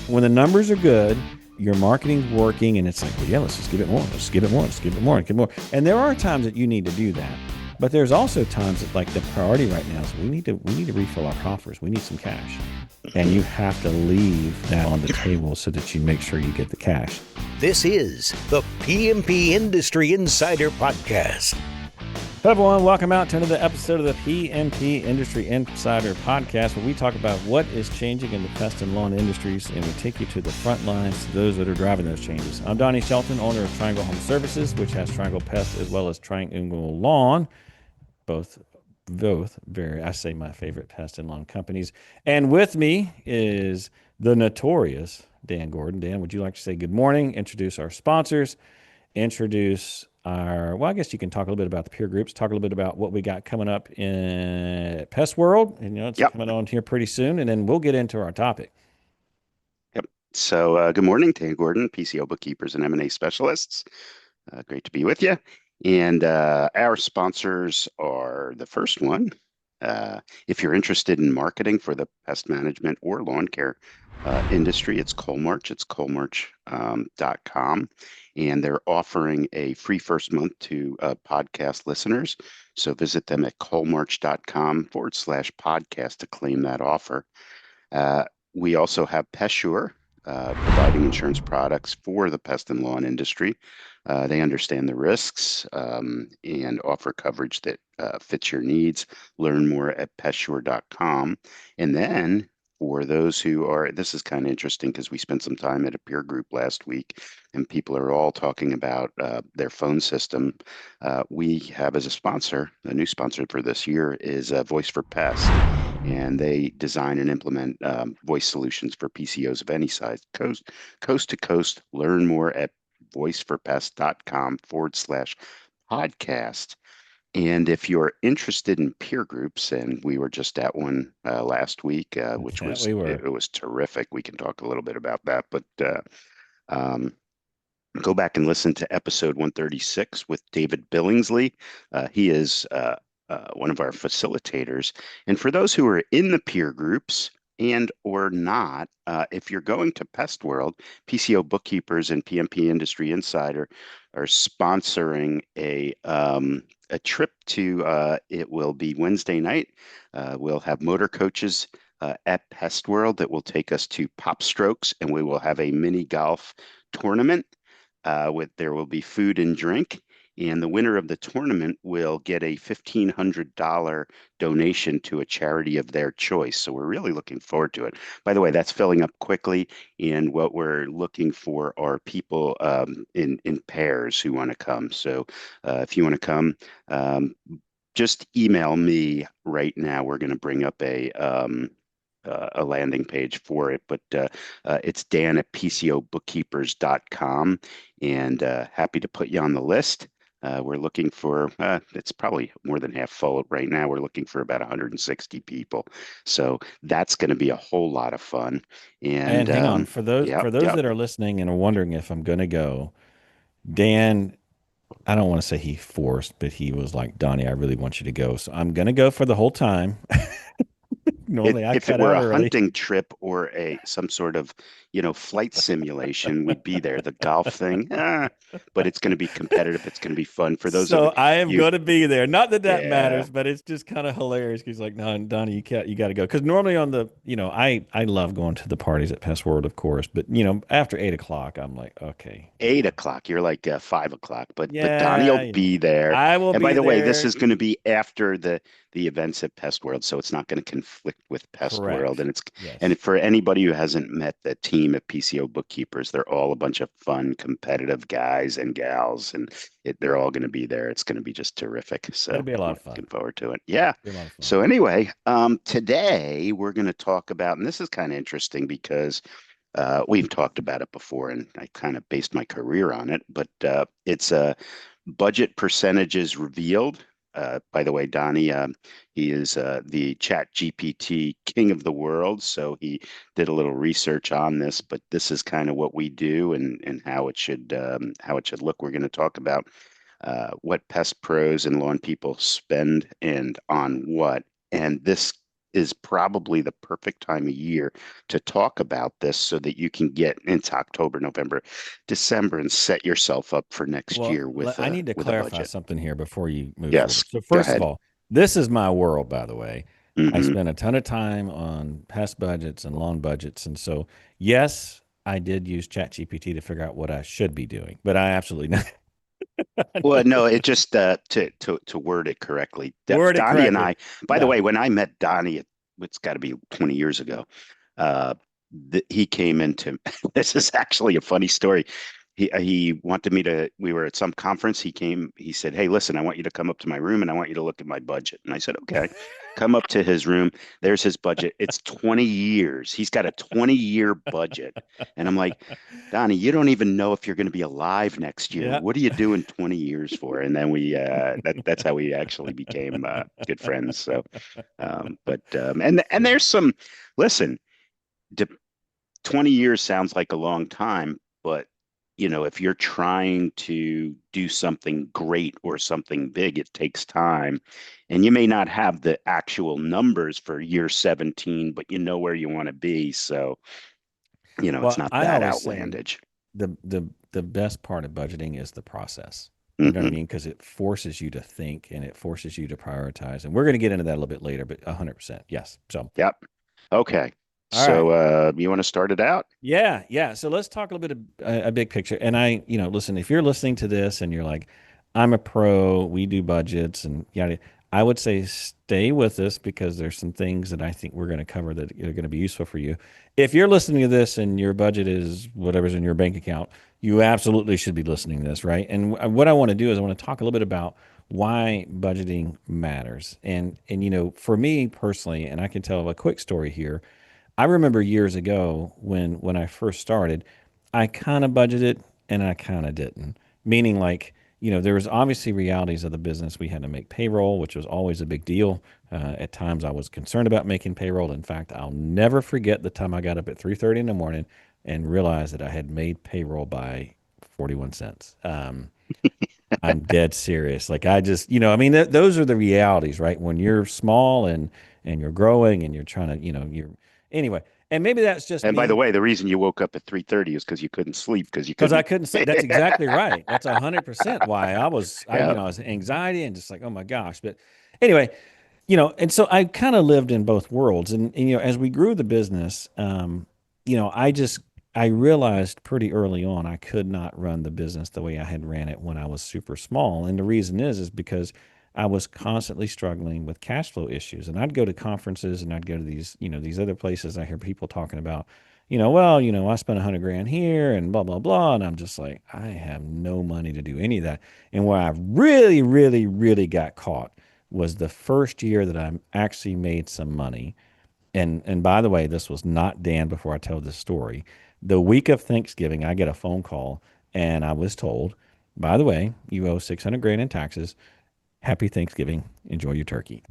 when the numbers are good, your marketing's working, and it's like, well, yeah, let's just give it more. Let's give it more. Let's give it more. Let's give it more. And there are times that you need to do that. But there's also times that, like, the priority right now is we need to refill our coffers. We need some cash. And you have to leave that on the table so that you make sure you get the cash. This is the PMP Industry Insider Podcast. Hello, everyone. Welcome out to another episode of the PMP Industry Insider Podcast, where we talk about what is changing in the pest and lawn industries, and we take you to the front lines, to those that are driving those changes. I'm Donnie, Shelton, owner of Triangle Home Services, which has Triangle Pest as well as Triangle Lawn. Both very, I say, my favorite pest and lawn companies. And with me is the notorious Dan Gordon. Dan, would you like to say good morning, introduce our sponsors, introduce well, I guess you can talk a little bit about the peer groups, talk a little bit about what we got coming up in Pest World, and it's coming on here pretty soon, and then we'll get into our topic. Yep. So good morning, Dan Gordon, PCO Bookkeepers and M&A Specialists. Great to be with you. And our sponsors are the first one. If you're interested in marketing for the pest management or lawn care industry, it's Coalmarch. It's coalmarch.com. And they're offering a free first month to podcast listeners. So visit them at coalmarch.com/podcast to claim that offer. We also have Pestsure, providing insurance products for the pest and lawn industry. They understand the risks and offer coverage that fits your needs. Learn more at pestsure.com. And then for those who are, this is kind of interesting because we spent some time at a peer group last week and people are all talking about their phone system. We have as a sponsor, a new sponsor for this year is Voice for Pest. And they design and implement voice solutions for PCOs of any size, coast to coast. Learn more at voiceforpest.com/podcast. And if you're interested in peer groups, and we were just at one last week, which was it was terrific. We can talk a little bit about that, but go back and listen to episode 136 with David Billingsley. He is one of our facilitators. And for those who are in the peer groups and or not, if you're going to Pest World, PCO Bookkeepers and PMP Industry Insider are sponsoring a trip to, it will be Wednesday night. We'll have motor coaches at Pest World that will take us to Pop Strokes, and we will have a mini golf tournament. There will be food and drink. And the winner of the tournament will get a $1,500 donation to a charity of their choice. So we're really looking forward to it. By the way, that's filling up quickly. And what we're looking for are people in pairs who want to come. So if you want to come, just email me right now. We're going to bring up a landing page for it, but it's Dan at PCOBookkeepers.com, and happy to put you on the list. We're looking for, it's probably more than half full right now. We're looking for about 160 people. So that's going to be a whole lot of fun. And hang on, for those that are listening and are wondering if I'm going to go, Dan, I don't want to say he forced, but he was like, Donnie, I really want you to go. So I'm going to go for the whole time. Normally, if it were a hunting trip or some sort of, flight simulation, we'd be there. The golf thing, but it's going to be competitive. It's going to be fun for those. So I am going to be there. Not that matters, but it's just kind of hilarious. He's like, no, Donnie, you got to go. Because normally on the, I love going to the parties at Pest World, of course. But after 8:00, I'm like, okay. 8:00, you're like 5:00. But Donnie will be there. I will. And by the way, this is going to be after the events at Pest World, so it's not going to conflict with Pest World. And and for anybody who hasn't met the team at PCO Bookkeepers, they're all a bunch of fun, competitive guys and gals, and they're all going to be there. It's going to be just terrific. So it'll be a lot of fun. Looking forward to it. Yeah. So anyway, today we're going to talk about, and this is kind of interesting because we've talked about it before, and I kind of based my career on it, but it's budget percentages revealed. By the way, Donnie, he is the Chat GPT king of the world. So he did a little research on this, but this is kind of what we do and how it should look. We're going to talk about what pest pros and lawn people spend and on what. And this is probably the perfect time of year to talk about this so that you can get into October, November, December and set yourself up for next Well, year with I need to a clarify budget. something here before you move Yes, forward. So, go first of ahead. all, this is my world, by the way. I Hmm. spend a ton of time on pest budgets and lawn budgets. And so, yes, I did use ChatGPT to figure out what I should be doing, but I absolutely not. Well, no, it just to word it correctly. Word it Donnie and correctly. I, by the Yeah. way, when I met Donnie, it's got to be 20 years ago. Uh, he came into this is actually a funny story. He wanted me to. We were at some conference. He came. He said, "Hey, listen, I want you to come up to my room and I want you to look at my budget." And I said, "Okay." Come up to his room. There's his budget. It's 20 years. He's got a 20-year budget, and I'm like, Donnie, you don't even know if you're going to be alive next year. Yeah. What are you doing 20 years for? And then that's how we actually became good friends. So, and there's some, listen, 20 years sounds like a long time, but if you're trying to do something great or something big, it takes time. And you may not have the actual numbers for year 17, but you know where you want to be. So, it's Well, not I that always say outlandish. the best part of budgeting is the process. You know what I Hmm. mean? Because it forces you to think and it forces you to prioritize. And we're going to get into that a little bit later, but 100%. Yes. So, Yep. Okay. all right. So, you want to start it out? Yeah, yeah. So let's talk a little bit of a big picture. And listen, if you're listening to this and you're like, I'm a pro, we do budgets and yada, I would say stay with us because there's some things that I think we're going to cover that are going to be useful for you. If you're listening to this and your budget is whatever's in your bank account, you absolutely should be listening to this, right? And what I want to do is I want to talk a little bit about why budgeting matters. And for me personally, and I can tell a quick story here. I remember years ago when I first started, I kind of budgeted and I kind of didn't. Meaning like, there was obviously realities of the business. We had to make payroll, which was always a big deal. At times I was concerned about making payroll. In fact, I'll never forget the time I got up at 3:30 in the morning and realized that I had made payroll by 41 cents. I'm dead serious. Like I just, I mean, those are the realities, right? When you're small and you're growing and you're trying to, you're anyway. And maybe that's just And by the me way, the reason you woke up at 3:30 is because you couldn't sleep because you because I couldn't. couldn't say that's exactly right. That's 100% why Yeah. I was anxiety and just like, oh my gosh. But anyway, and so I kind of lived in both worlds. And as we grew the business, I realized pretty early on I could not run the business the way I had ran it when I was super small. And the reason is because I was constantly struggling with cash flow issues. And I'd go to conferences and I'd go to these other places. I hear people talking about, well, I spent 100 grand here and blah, blah, blah. And I'm just like, I have no money to do any of that. And where I really, really, really got caught was the first year that I actually made some money. And by the way, this was not Dan before I tell this story. The week of Thanksgiving, I get a phone call and I was told, by the way, you owe 600 grand in taxes. Happy Thanksgiving. Enjoy your turkey.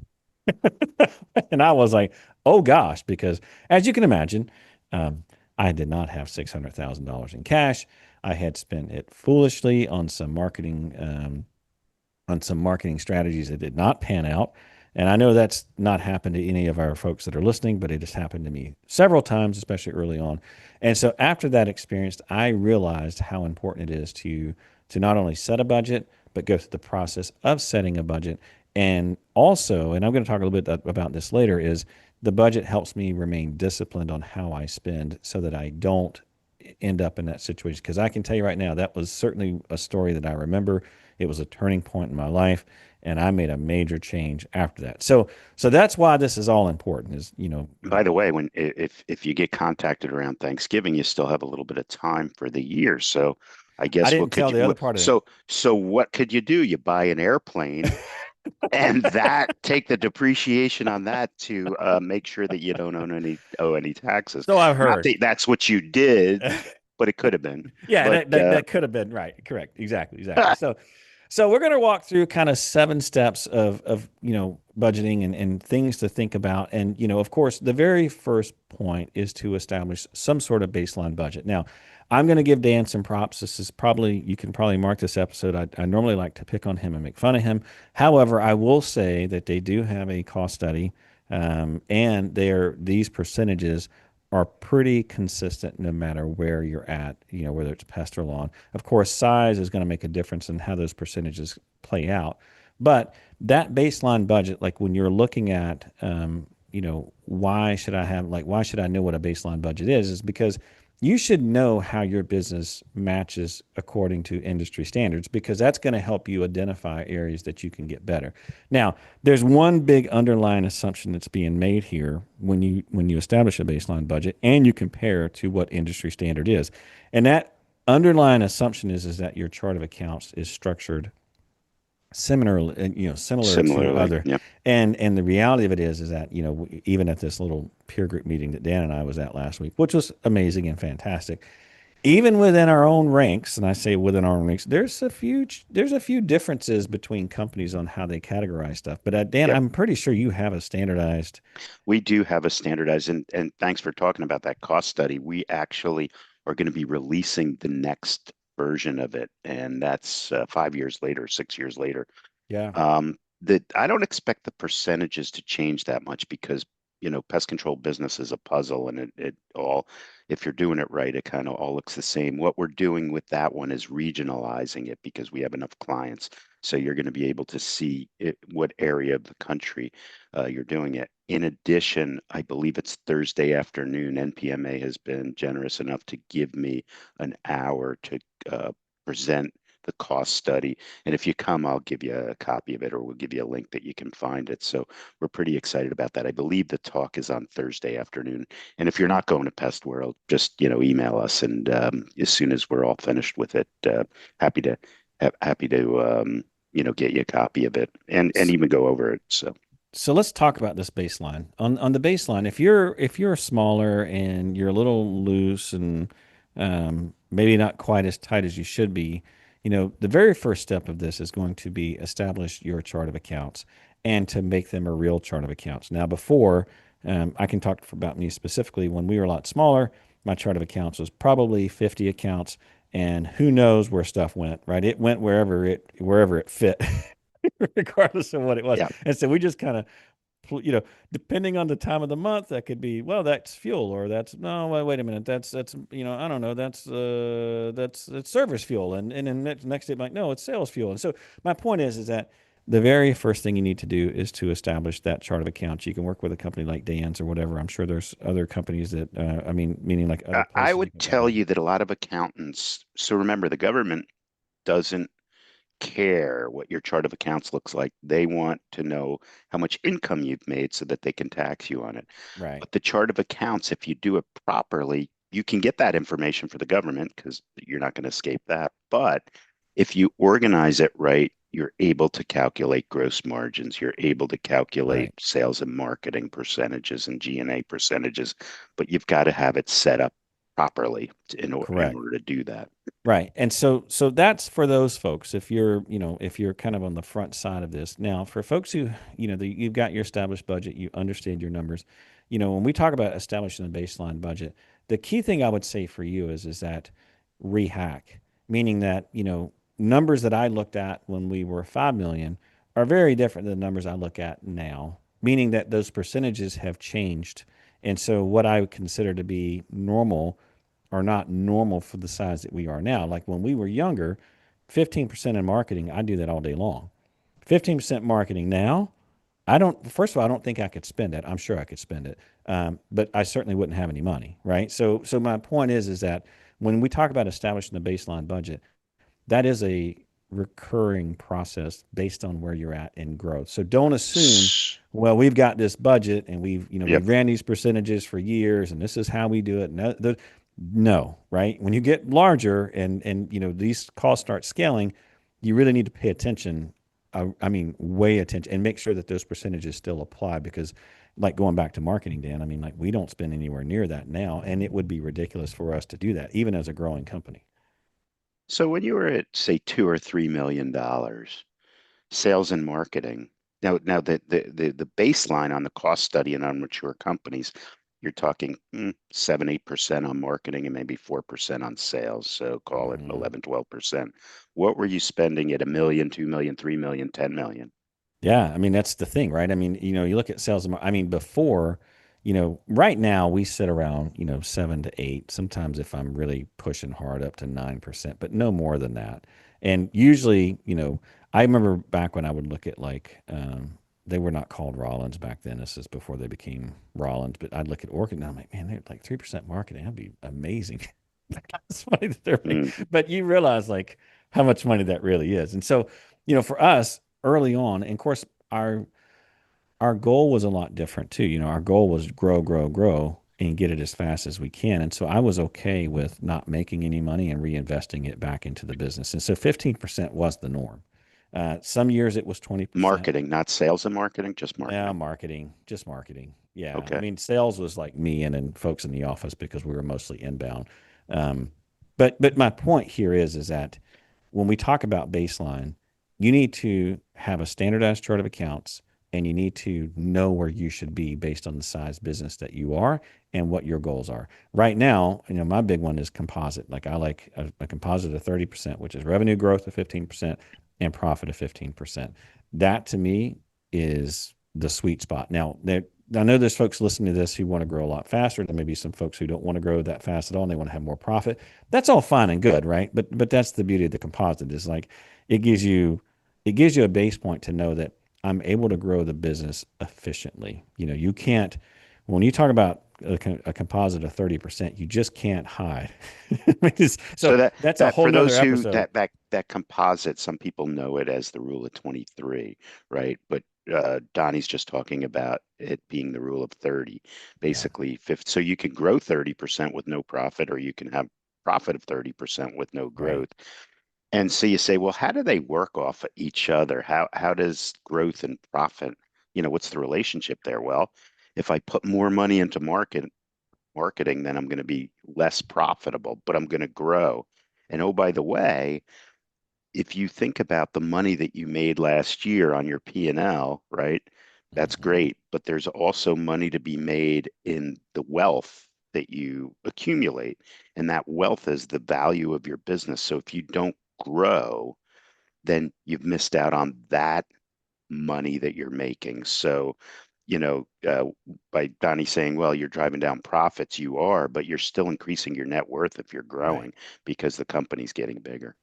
And I was like, oh gosh, because as you can imagine, I did not have $600,000 in cash. I had spent it foolishly on some marketing strategies that did not pan out. And I know that's not happened to any of our folks that are listening, but it has happened to me several times, especially early on. And so after that experience, I realized how important it is to not only set a budget, but go through the process of setting a budget. And also, and I'm going to talk a little bit about this later, is the budget helps me remain disciplined on how I spend so that I don't end up in that situation. Because I can tell you right now, that was certainly a story that I remember. It was a turning point in my life, and I made a major change after that. So that's why this is all important. Is By the way, when if you get contacted around Thanksgiving, you still have a little bit of time for the year. So I I guess didn't tell the other part of it. so what could you do? You buy an airplane and that take the depreciation on that to make sure that you don't owe any taxes. So I've Not heard. that that's what you did, but it could have been. Yeah, But that could have been right. Correct. Exactly. Exactly. So we're going to walk through kind of 7 steps of budgeting and things to think about. And of course, the very first point is to establish some sort of baseline budget. Now, I'm going to give Dan some props. This is probably you can probably mark this episode. I normally like to pick on him and make fun of him. However, I will say that they do have a cost study And these percentages are pretty consistent no matter where you're at, whether it's pest or lawn. Of course, size is going to make a difference in how those percentages play out. But that baseline budget, like when you're looking at, why should I know what a baseline budget is because you should know how your business matches according to industry standards because that's going to help you identify areas that you can get better. Now, there's one big underlying assumption that's being made here when you establish a baseline budget and you compare to what industry standard is. And that underlying assumption is that your chart of accounts is structured similar to Similarly, other. yeah. And the reality of it is that even at this little peer group meeting that Dan and I was at last week, which was amazing and fantastic, even within our own ranks, and I say within our own ranks, there's a few differences between companies on how they categorize stuff. But Dan, Yep. I'm pretty sure you have a standardized. We do have a standardized, and thanks for talking about that cost study. We actually are going to be releasing the next version of it, and that's 5 years later, 6 years later. Yeah. That I don't expect the percentages to change that much because pest control business is a puzzle, and it all, if you're doing it right, it kind of all looks the same. What we're doing with that one is regionalizing it because we have enough clients, so you're going to be able to see what area of the country you're doing it. In addition, I believe it's Thursday afternoon. NPMA has been generous enough to give me an hour to present the cost study. And if you come, I'll give you a copy of it, or we'll give you a link that you can find it. So we're pretty excited about that. I believe the talk is on Thursday afternoon. And if you're not going to Pest World, just email us, and as soon as we're all finished with it, happy to get you a copy of it and even go over it. So let's talk about this baseline. On the baseline, if you're smaller and you're a little loose and maybe not quite as tight as you should be, the very first step of this is going to be establish your chart of accounts and to make them a real chart of accounts. Now, before I can talk about me specifically. When we were a lot smaller, my chart of accounts was probably 50 accounts, and who knows where stuff went. Right, it went wherever it fit. Regardless of what it was. Yeah. And so we just kind of, depending on the time of the month, that could be, well, that's fuel, or that's, no, wait a minute, that's I don't know, that's service fuel, and then next day, like, no, it's sales fuel. And so my point is that the very first thing you need to do is to establish that chart of accounts. You can work with a company like Dan's or whatever. I'm sure there's other companies that, meaning like other I places you would can tell find. you that a lot of accountants, so remember, the government doesn't care what your chart of accounts looks like. They want to know how much income you've made so that they can tax you on it. Right. But the chart of accounts, if you do it properly, you can get that information for the government because you're not going to escape that. But if you organize it right, you're able to calculate gross margins. You're able to calculate Right. sales and marketing percentages and G&A percentages, but you've got to have it set up properly in Correct. order to do that. Right. And so that's for those folks if you're kind of on the front side of this. Now, for folks who, you've got your established budget, you understand your numbers. When we talk about establishing a baseline budget, the key thing I would say for you is that rehack, meaning that, numbers that I looked at when we were 5 million are very different than the numbers I look at now, meaning that those percentages have changed. And so what I would consider to be normal are not normal for the size that we are now. Like when we were younger, 15% in marketing, I do that all day long. 15% marketing now, first of all, I don't think I could spend it. I'm sure I could spend it. But I certainly wouldn't have any money, right? So my point is that when we talk about establishing the baseline budget, that is a recurring process based on where you're at in growth. So don't assume, well, we've got this budget and Yep. we've ran these percentages for years and this is how we do it. No, right? When you get larger and these costs start scaling, you really need to pay attention. Way attention, and make sure that those percentages still apply because, like going back to marketing, Dan, like we don't spend anywhere near that now, and it would be ridiculous for us to do that, even as a growing company. So when you were at, say, $2 or $3 million, sales and marketing. Now the baseline on the cost study and on mature companies, you're talking 7-8% on marketing and maybe 4% on sales. So call it Mhm. 11-12%. What were you spending at $1 million, $2 million, $3 million, $10 million? Yeah, I mean that's the thing, right? I mean, you look at sales. I mean, before, right now we sit around, 7 to 8. Sometimes if I'm really pushing hard, up to 9%, but no more than that. And usually, I remember back when I would look at like, they were not called Rollins back then. This is before they became Rollins. But I'd look at Orchid and I'm like, man, they're like 3% marketing. That'd be amazing. That's money that they're making. Mm. But you realize like how much money that really is. And so, for us early on, and of course, our our goal was a lot different too. Our goal was grow, grow, grow, and get it as fast as we can. And so I was okay with not making any money and reinvesting it back into the business. And so 15% was the norm. Some years it was 20%. Marketing, not sales and marketing, just Yeah, marketing. marketing, just marketing. Yeah. I Okay. mean, sales was like me and then folks in the office because we were mostly inbound. Um, but my point here is that when we talk about baseline, you need to have a standardized chart of accounts and you need to know where you should be based on the size business that you are and what your goals are. Right now, my big one is composite. Like I like a composite of 30%, which is revenue growth of 15% and profit of 15%. That to me is the sweet spot. Now, I know there's folks listening to this who want to grow a lot faster. There may be some folks who don't want to grow that fast at all and they want to have more profit. That's all fine and good, right? But that's the beauty of the composite is like it gives you it gives you a base point to know that I'm able to grow the business efficiently. You can't when you talk about a composite of 30%, you just can't hide. So So that that's a that whole for nother those who episode. that composite, some people know it as the rule of 23, right? But Donnie's just talking about it being the rule of 30, Yeah, basically 50. So you can grow 30% with no profit, or you can have profit of 30% with no right. growth. And so you say, well, how do they work off of each other? How does growth and profit, what's the relationship there? Well, if I put more money into marketing, then I'm going to be less profitable, but I'm going to grow. And oh, by the way, if you think about the money that you made last year on your P&L, right? That's Hmm. great, but there's also money to be made in the wealth that you accumulate. And that wealth is the value of your business. So if you don't grow, then you've missed out on that money that you're making. So, by Donnie saying, well, you're driving down profits, you are, but you're still increasing your net worth if you're Right. growing because the company's getting bigger.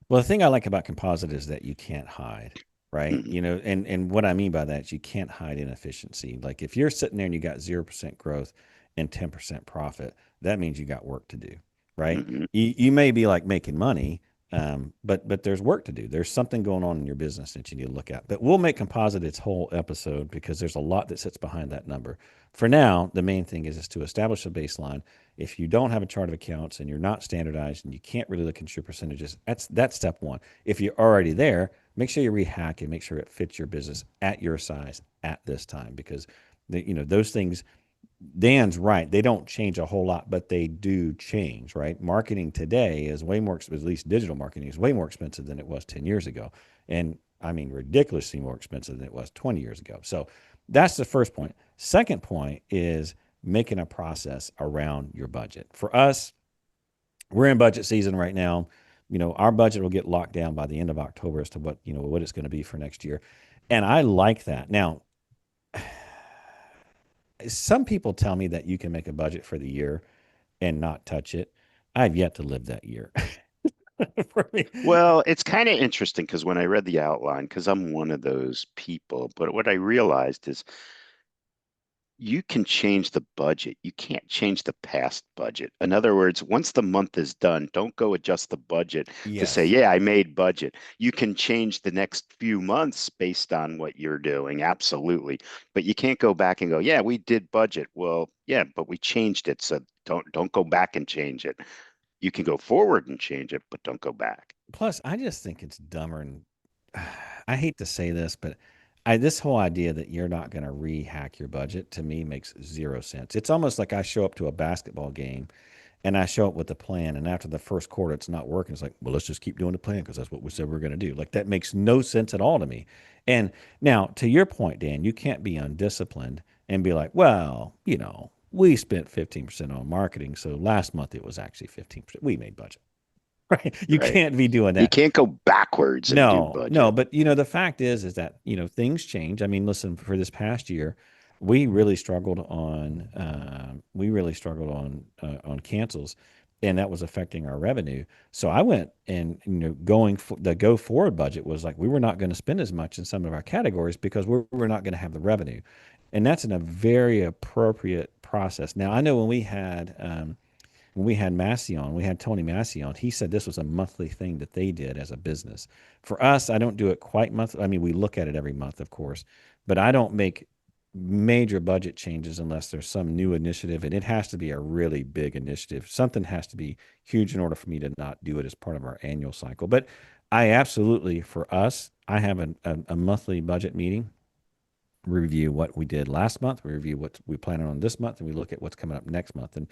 Well, the thing I like about composite is that you can't hide, right? Mhm, And what I mean by that is you can't hide inefficiency. Like if you're sitting there and you got 0% growth and 10% profit, that means you got work to do, right? mhm. You may be like making money, but there's work to do. There's something going on in your business that you need to look at. But we'll make composite its whole episode because there's a lot that sits behind that number. For now, the main thing is to establish a baseline. If you don't have a chart of accounts and you're not standardized and you can't really look at your percentages, that's step one. If you're already there, make sure you rehack and make sure it fits your business at your size at this time because those things. Dan's right. They don't change a whole lot, but they do change, right? Marketing today is way more expensive, at least digital marketing is way more expensive than it was 10 years ago. And I mean, ridiculously more expensive than it was 20 years ago. So that's the first point. Second point is making a process around your budget. For us, we're in budget season right now. Our budget will get locked down by the end of October as to what it's going to be for next year. And I like that. Now, some people tell me that you can make a budget for the year and not touch it. I've yet to live that year. For me. Well, it's kind of interesting because when I read the outline, because I'm one of those people, but what I realized is you can change the budget. You can't change the past budget. In other words, once the month is done, don't go adjust the budget to say, Yes. yeah, I made budget. You can change the next few months based on what you're doing. Absolutely. But you can't go back and go, yeah, we did budget. Well, yeah, but we changed it. So don't go back and change it. You can go forward and change it, but don't go back. Plus, I just think it's dumber. And I hate to say this, but this whole idea that you're not going to rehack your budget to me makes zero sense. It's almost like I show up to a basketball game and I show up with a plan, and after the first quarter, it's not working. It's like, well, let's just keep doing the plan because that's what we said we are going to do. Like that makes no sense at all to me. And now, to your point, Dan, you can't be undisciplined and be like, well, we spent 15% on marketing, so last month it was actually 15%. We made budget. right? You Right. can't be doing You that. can't go backwards and do No, no, budget. but the fact is that things change. I mean, listen, for this past year, we really struggled on cancels, and that was affecting our revenue. So I went and going for the go forward budget was like we were not going to spend as much in some of our categories because we're not going to have the revenue, and that's in a very appropriate process. Now I know when we had Massey on, we had Tony Massey on. He said this was a monthly thing that they did as a business. For us, I don't do it quite monthly. I mean, we look at it every month, of course, but I don't make major budget changes unless there's some new initiative, and it has to be a really big initiative. Something has to be huge in order for me to not do it as part of our annual cycle. But I absolutely, for us, I have a monthly budget meeting. Review what we did last month, we review what we plan on this month, and we look at what's coming up next month. And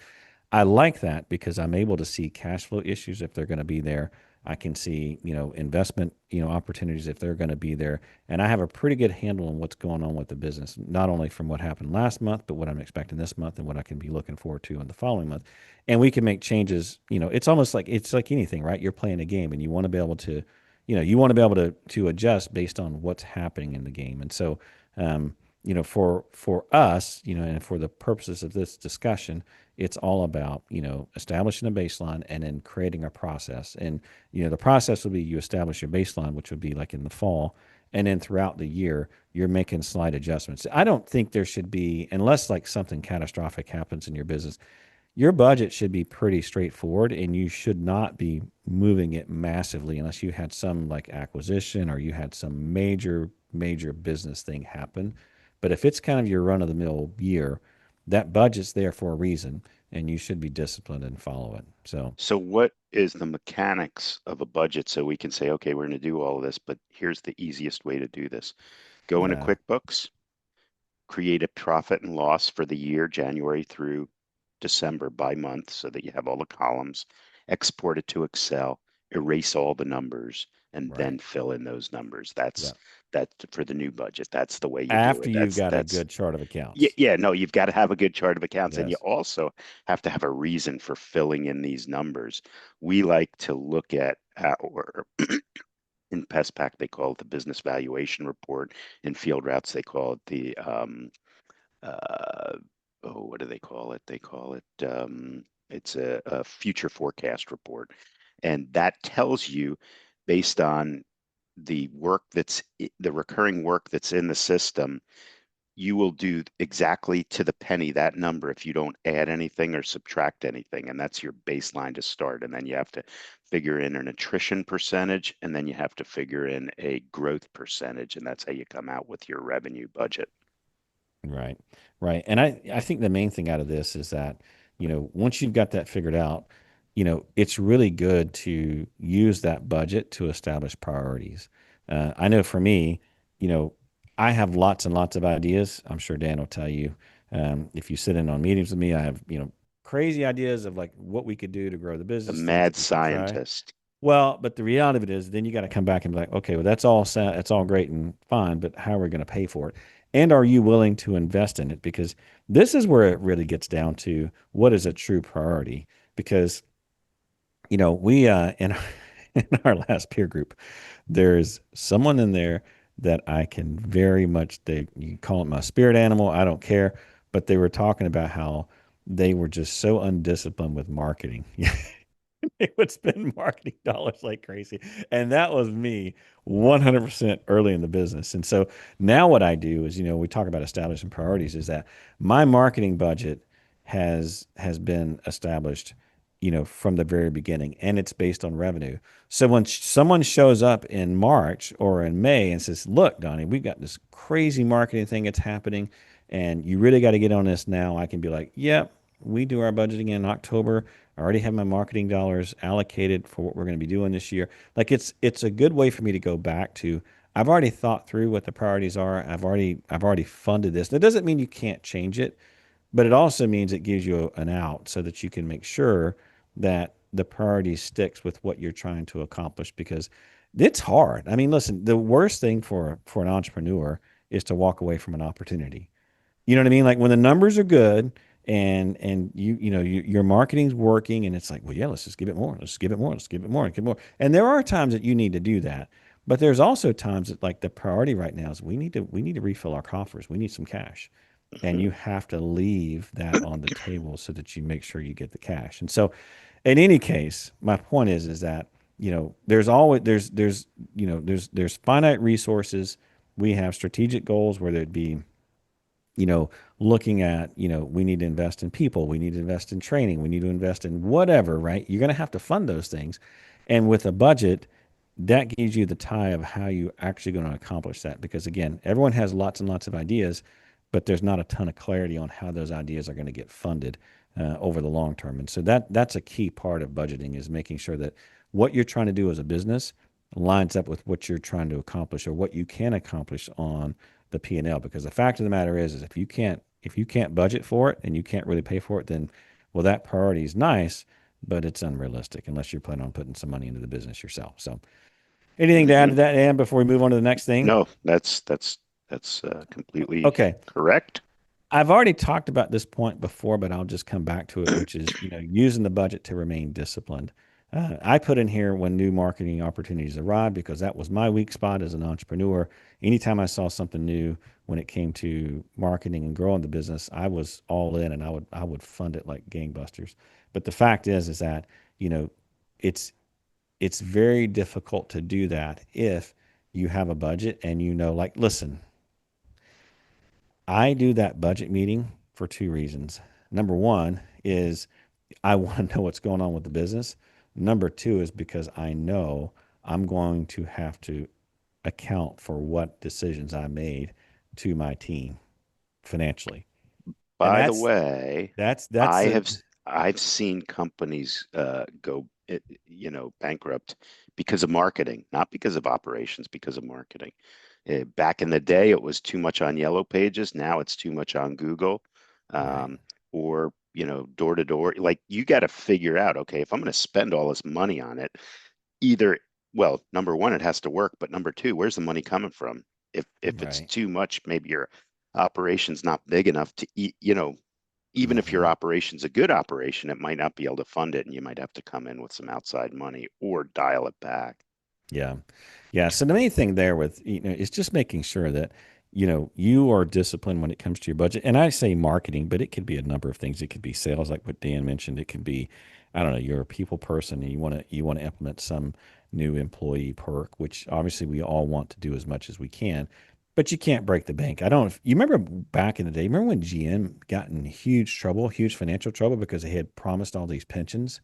I like that because I'm able to see cash flow issues if they're going to be there. I can see, investment, opportunities if they're going to be there. And I have a pretty good handle on what's going on with the business, not only from what happened last month, but what I'm expecting this month and what I can be looking forward to in the following month. And we can make changes. It's almost like it's like anything, right? You're playing a game and you want to be able to, to adjust based on what's happening in the game. And so, for us, and for the purposes of this discussion, it's all about, establishing a baseline and then creating a process. And, the process will be you establish your baseline, which would be like in the fall. And then throughout the year, you're making slight adjustments. I don't think there should be, unless like something catastrophic happens in your business, your budget should be pretty straightforward and you should not be moving it massively unless you had some like acquisition or you had some major business thing happen. But if it's kind of your run of the mill year, that budget's there for a reason and you should be disciplined and follow it. So, So what is the mechanics of a budget so we can say, okay, we're going to do all of this, but here's the easiest way to do this. Go into yeah, QuickBooks, create a profit and loss for the year, January through December by month, so that you have all the columns, export it to Excel, erase all the numbers, and right. then fill in those numbers. Yeah. That for the new budget. That's the way you do After it. you've got a That's good chart of yeah, accounts. yeah, no, you've got to have a good chart of accounts, and you Yes. also have to have a reason for filling in these numbers. We like to look at or in PestPack, they call it the business valuation report. In Field Routes, they call it the uh, oh, what do they call it? They call it it's a future forecast report, and that tells you based on the work the recurring work that's in the system, you will do exactly to the penny that number if you don't add anything or subtract anything. And that's your baseline to start. And then you have to figure in an attrition percentage, and then you have to figure in a growth percentage. And that's how you come out with your revenue budget. Right. Right. And I think the main thing out of this is that, once you've got that figured out, it's really good to use that budget to establish priorities. I know for me, you know, I have lots and lots of ideas. I'm sure Dan will tell you. If you sit in on meetings with me, I have, crazy ideas of like what we could do to grow the The business, things mad that we could try. scientist. Well, but the reality of it is, then you got to come back and be like, okay, well, that's all great and fine, but how are we going to pay for it? And are you willing to invest in it? Because this is where it really gets down to what is a true priority. Because we in in our last peer group, there's someone in there that I can very much you can call it my spirit animal. I don't care, but they were talking about how they were just so undisciplined with marketing. They would spend marketing dollars like crazy. And that was me 100% early in the business. And so now what I do is, we talk about establishing priorities, is that my marketing budget has been established, from the very beginning, and it's based on revenue. So when someone shows up in March or in May and says, "Look, Donnie, we've got this crazy marketing thing that's happening and you really got to get on this now," I can be like, "Yep, we do our budgeting in October. I already have my marketing dollars allocated for what we're going to be doing this year." Like it's a good way for me to go back to, I've already thought through what the priorities are. I've already funded this. That doesn't mean you can't change it, but it also means it gives you an out so that you can make sure that the priority sticks with what you're trying to accomplish, because it's hard. I mean, listen, the worst thing for an entrepreneur is to walk away from an opportunity. You know what I mean? Like when the numbers are good and your marketing's working, and it's like, well, yeah, let's just give it more, let's give it more, let's give it more, give it more. And there are times that you need to do that, but there's also times that, like, the priority right now is we need to refill our coffers, we need some cash, and Mhm. you have to leave that on the table so that you make sure you get the cash. And so, in any case, my point is that, there's always there's finite resources. We have strategic goals, whether it be, you know, looking at, we need to invest in people, we need to invest in training, we need to invest in whatever, right? You're going to have to fund those things. And with a budget, that gives you the tie of how you actually going to accomplish that. Because again, everyone has lots and lots of ideas, but there's not a ton of clarity on how those ideas are going to get funded over the long term. And so that's a key part of budgeting, is making sure that what you're trying to do as a business lines up with what you're trying to accomplish, or what you can accomplish on the P&L. Because the fact of the matter is if you can't budget for it and you can't really pay for it, then, well, that priority is nice, but it's unrealistic unless you're planning on putting some money into the business yourself. So, anything to add Mhm. to that, Ann, before we move on to the next thing? No, that's completely Okay. correct. I've already talked about this point before, but I'll just come back to it, which is, using the budget to remain disciplined. I put in here when new marketing opportunities arrive, because that was my weak spot as an entrepreneur. Anytime I saw something new when it came to marketing and growing the business, I was all in, and I would fund it like gangbusters. But the fact is that, you know it's it's very difficult to do that if you have a budget and, like, listen, I do that budget meeting for two reasons. Number one is I want to know what's going on with the business. Number two is because I know I'm going to have to account for what decisions I made to my team financially. And By the way, that's the I've seen companies go bankrupt because of marketing, not because of operations, because of marketing. Back in the day, it was too much on Yellow Pages. Now it's too much on Google, right. um, or door to door. Like, you got to figure out, okay, if I'm going to spend all this money on it, either, well, number one, it has to work, but number two, where's the money coming from? If it's Right. too much, maybe your operation's not big enough to eat, even if your Hmm. operation's a good operation, it might not be able to fund it, and you might have to come in with some outside money or dial it back. Yeah. Yeah. So the main thing there with, is just making sure that, you are disciplined when it comes to your budget. And I say marketing, but it could be a number of things. It could be sales, like what Dan mentioned. It could be, I don't know, you're a people person and you want to implement some new employee perk, which obviously we all want to do as much as we can. But you can't break the bank. I don't. You remember back in the day? Remember when GM got in huge trouble, huge financial trouble, because they had promised all these pensions,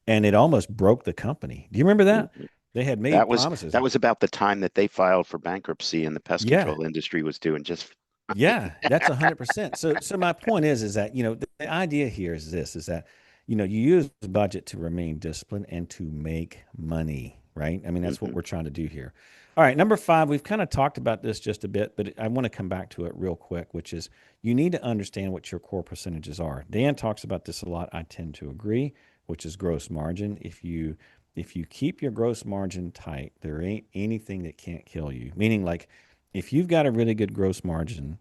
and it almost broke the company. Do you remember that? Mhm. They had That made was promises. that was about the time that they filed for bankruptcy, and the pest Yeah, control industry was doing just yeah, that's 100%. So my point is that, the idea here is this: is that, you use budget to remain disciplined and to make money, right? I mean, that's what fine. we're trying to do here. All right, number five, we've kind of talked about this just a bit, but I want to come back to it real quick, which is you need to understand what your core percentages are. Dan talks about this a lot. I tend to agree, which is gross margin. If you keep your gross margin tight, there ain't anything that can't kill you. Meaning, like, if you've got a really good gross margin,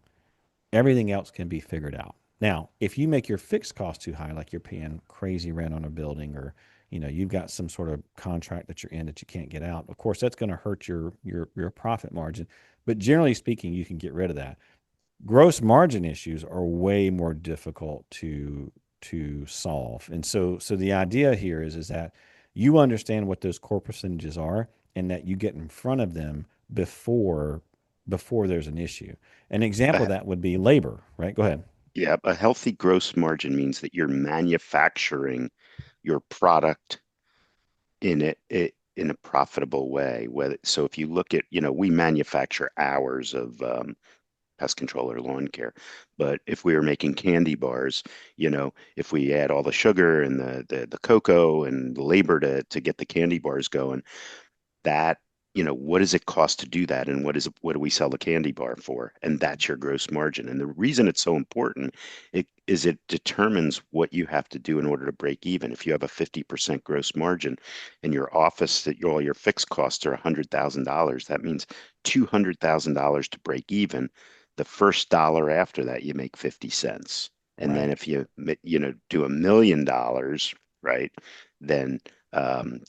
everything else can be figured out. Now, if you make your fixed cost too high, like you're paying crazy rent on a building, or you've got some sort of contract that you're in that you can't get out, of course that's going to hurt your profit margin. But generally speaking, you can get rid of that. Gross margin issues are way more difficult to solve. And so the idea here is that you understand what those core percentages are, and that you get in front of them before there's an issue. An example of A- that would be labor, right? Go ahead. yeah, a healthy gross margin means that you're manufacturing your product it in a profitable way. Whether so, if you look at, we manufacture hours of pest control or lawn care. But if we were making candy bars, if we add all the sugar and the cocoa and the labor to get the candy bars going, that, what does it cost to do that? And what do we sell the candy bar for? And that's your gross margin. And the reason it's so important, it determines what you have to do in order to break even. If you have a 50% gross margin and your office, that all your fixed costs are $100,000, that means $200,000 to break even. The first dollar after that, you make 50 cents. And then Right. if you do $1 million, right, then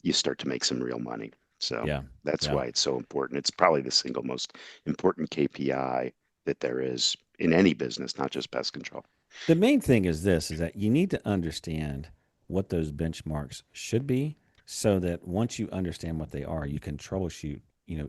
you start to make some real money. So Yeah. that's Yeah. why it's so important. It's probably the single most important KPI that there is in any business, not just pest control. The main thing is this, is that you need to understand what those benchmarks should be so that once you understand what they are, you can troubleshoot,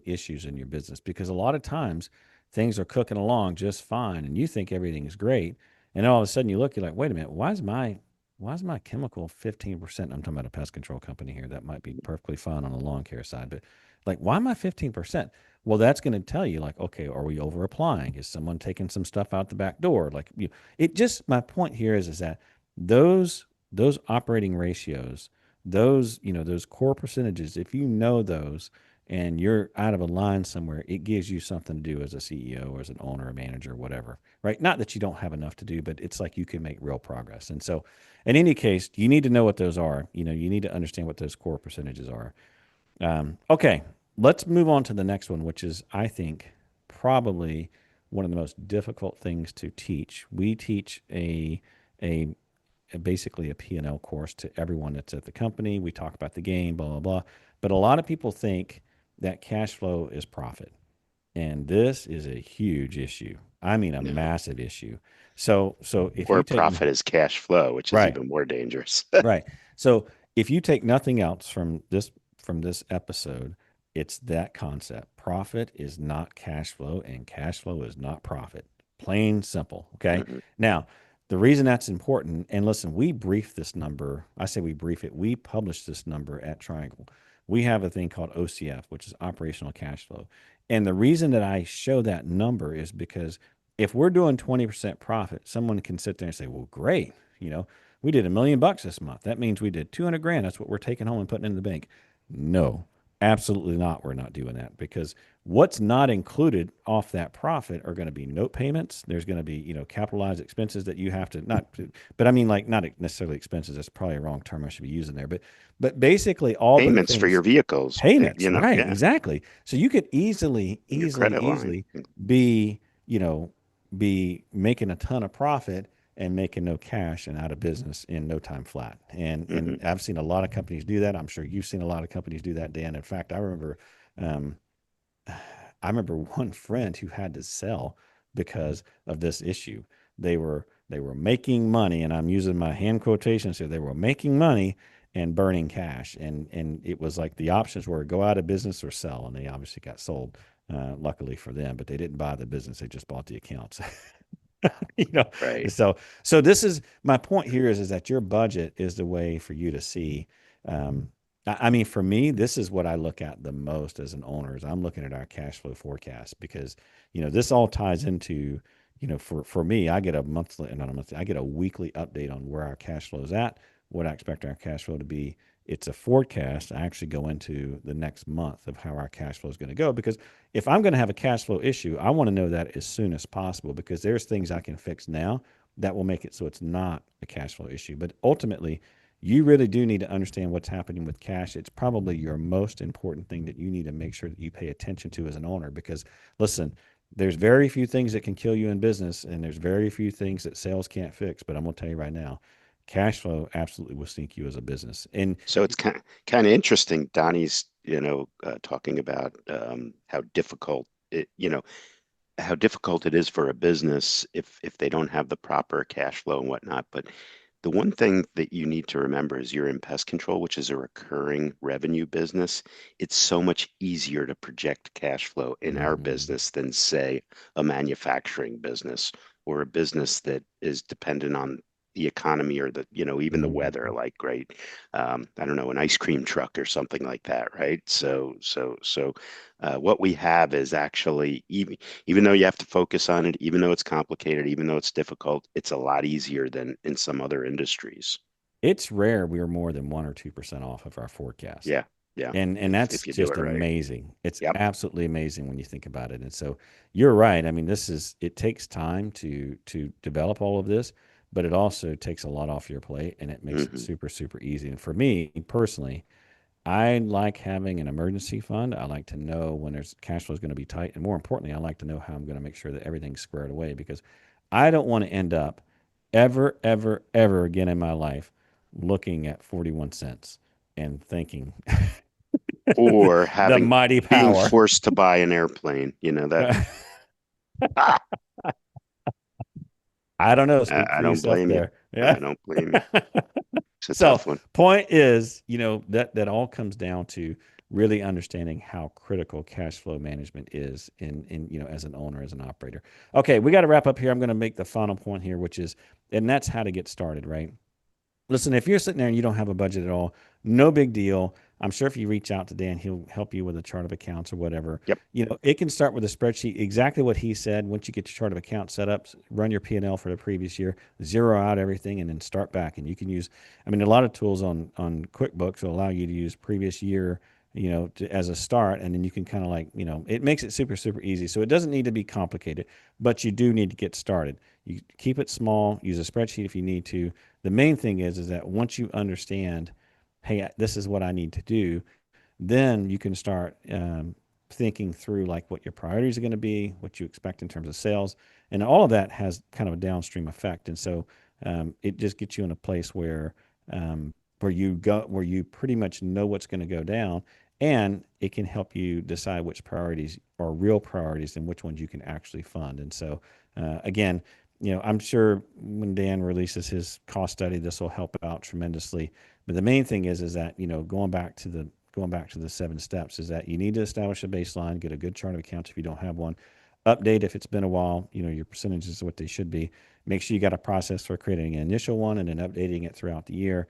issues in your business because a lot of times things are cooking along just fine and you think everything is great and all of a sudden you look, you're like, wait a minute, why is my chemical 15%? I'm talking about a pest control company here that might be perfectly fine on the lawn care side, but like why am I 15%? Well, that's going to tell you like, okay, are we over applying? Is someone taking some stuff out the back door? Like it just my point here is that those operating ratios, those core percentages, if you know those and you're out of a line somewhere, it gives you something to do as a CEO or as an owner, a manager, whatever, right? Not that you don't have enough to do, but it's like you can make real progress. And so, in any case, you need to know what those are. You need to understand what those core percentages are. Okay, let's move on to the next one, which is, I think, probably one of the most difficult things to teach. We teach a basically a P&L course to everyone that's at the company. We talk about the game, blah, blah, blah. But a lot of people think that cash flow is profit. And this is a huge issue. I mean, a No. massive issue. So if Or you take, profit is cash flow, which is right, even more dangerous. right. So if you take nothing else from this episode, it's that concept. Profit is not cash flow, and cash flow is not profit. Plain simple. Okay. Mhm. Now, the reason that's important, and listen, we brief this number. I say we brief it. We publish this number at Triangle. We have a thing called OCF, which is operational cash flow. And the reason that I show that number is because if we're doing 20% profit, someone can sit there and say, well, great. We did $1 million this month. That means we did 200 grand. That's what we're taking home and putting in the bank. No, absolutely not. We're not doing that because what's not included off that profit are going to be note payments. There's going to be, capitalized expenses that you have to not, but I mean, like not necessarily expenses. That's probably a wrong term I should be using there, but basically all the Payments for your things, vehicles, payments, right? yeah, Exactly. So you could easily, and your easily, credit line. easily be, be making a ton of profit and making no cash and out of business in no time flat. And Hmm. and I've seen a lot of companies do that. I'm sure you've seen a lot of companies do that, Dan. In fact, um, I remember one friend who had to sell because of this issue. They were making money, and I'm using my hand quotations here. They were making money and burning cash, and it was like the options were go out of business or sell, and they obviously got sold. Luckily for them, but they didn't buy the business; they just bought the accounts. you know Right. so this is my point here is that your budget is the way for you to see. I mean, for me, this is what I look at the most as an owner is I'm looking at our cash flow forecast because this all ties into for me I get a monthly, not a monthly, I get a weekly update on where our cash flow is at, what I expect our cash flow to be. It's a forecast. I actually go into the next month of how our cash flow is going to go because if I'm going to have a cash flow issue, I want to know that as soon as possible because there's things I can fix now that will make it so it's not a cash flow issue. But ultimately, you really do need to understand what's happening with cash. It's probably your most important thing that you need to make sure that you pay attention to as an owner because listen, there's very few things that can kill you in business and there's very few things that sales can't fix. But I'm going to tell you right now, cash flow absolutely will sink you as a business. And So it's kind of interesting. Donnie's, talking about how difficult how difficult it is for a business if they don't have the proper cash flow and whatnot. But the one thing that you need to remember is you're in pest control, which is a recurring revenue business. It's so much easier to project cash flow in our mhm, business than, say, a manufacturing business or a business that is dependent on the economy or even the weather, mhm. like, right, I don't know, an ice cream truck or something like that, right? So what we have is actually even though you have to focus on it, even though it's complicated, even though it's difficult, it's a lot easier than in some other industries. It's rare we are more than 1 or 2% off of our forecast. Yeah, yeah. And If that's you do just it right. amazing. It's Yep. absolutely amazing when you think about it. And so you're right. I mean, it takes time to develop all of this, but it also takes a lot off your plate and it makes it Hmm. super, super easy. And for me personally, I like having an emergency fund. I like to know when there's cash flow is going to be tight. And more importantly, I like to know how I'm going to make sure that everything's squared away because I don't want to end up ever, ever, ever again in my life looking at 41 cents and thinking Or the having mighty being power. forced to buy an airplane, that ah, I don't know. Speak I for don't yourself blame you. there. I Yeah. don't blame you. It's a So tough one. point is, that all comes down to really understanding how critical cash flow management is in as an owner, as an operator. Okay, we got to wrap up here. I'm going to make the final point here, which is, and that's how to get started, right? Listen, if you're sitting there and you don't have a budget at all, no big deal. I'm sure if you reach out to Dan, he'll help you with a chart of accounts or whatever. Yep. It can start with a spreadsheet, exactly what he said. Once you get your chart of accounts set up, run your P&L for the previous year, zero out everything, and then start back. And you can use, a lot of tools on QuickBooks will allow you to use previous year, as a start. And then you can kind of it makes it super, super easy. So it doesn't need to be complicated, but you do need to get started. You keep it small, use a spreadsheet if you need to. The main thing is that once you understand, hey, this is what I need to do, then you can start thinking through like what your priorities are going to be, what you expect in terms of sales, and all of that has kind of a downstream effect. And so it just gets you in a place where you pretty much know what's going to go down, and it can help you decide which priorities are real priorities and which ones you can actually fund. And so again, I'm sure when Dan releases his cost study, this will help out tremendously. But the main thing is that going back to the 7 steps is that you need to establish a baseline, get a good chart of accounts if you don't have one, update if it's been a while, your percentages are what they should be. Make sure you got a process for creating an initial one and then updating it throughout the year.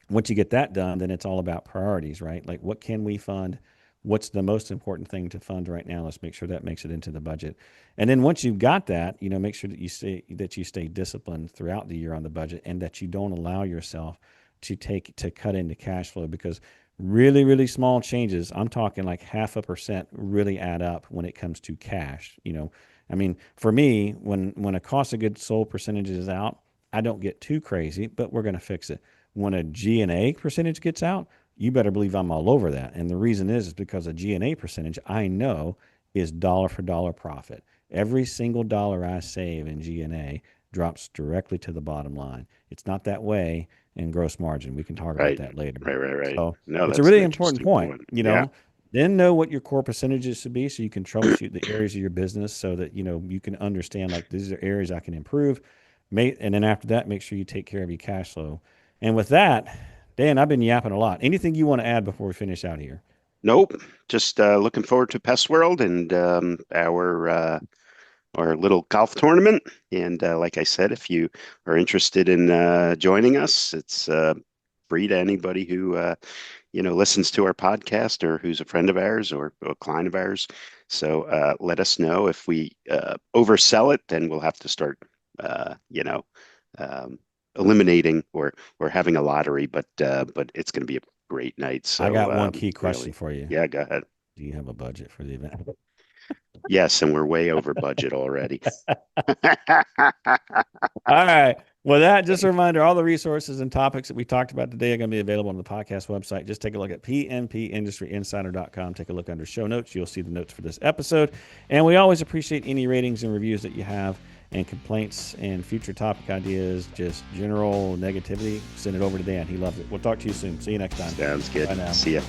Once you get that done, then it's all about priorities, right? Like what can we fund? What's the most important thing to fund right now? Let's make sure that makes it into the budget. And then once you've got that, make sure that you stay disciplined throughout the year on the budget, and that you don't allow yourself to cut into cash flow, because really, really small changes, I'm talking like 0.5%, really add up when it comes to cash. For me, when a cost of goods sold percentage is out, I don't get too crazy, but we're going to fix it. When a G&A percentage gets out, you better believe I'm all over that. And the reason is because a G&A percentage, I know, is dollar for dollar profit. Every single dollar I save in G&A drops directly to the bottom line. It's not that way in gross margin. We can talk about Right. that later. Right. So No, it's a that's an really important interesting point. point. Yeah. Then know what your core percentages should be, so you can troubleshoot the areas of your business, so that you can understand like these are areas I can improve. And then after that, make sure you take care of your cash flow. And with that, Dan, I've been yapping a lot. Anything you want to add before we finish out here? Nope. Just looking forward to Pest World and our little golf tournament. And like I said, if you are interested in joining us, it's free to anybody who listens to our podcast or who's a friend of ours or a client of ours. So let us know. If we oversell it, then we'll have to start, um, eliminating or having a lottery. But it's going to be a great night. I So got one key question really, for you. yeah, go ahead. Do you have a budget for the event? Yes, and we're way over budget already. All right. Well, just a reminder, all the resources and topics that we talked about today are going to be available on the podcast website. Just take a look at pmpindustryinsider.com. Take a look under show notes. You'll see the notes for this episode. And we always appreciate any ratings and reviews that you have, and complaints and future topic ideas, just general negativity. Send it over to Dan. He loves it. We'll talk to you soon. See you next time. Sounds good. Bye now. See ya.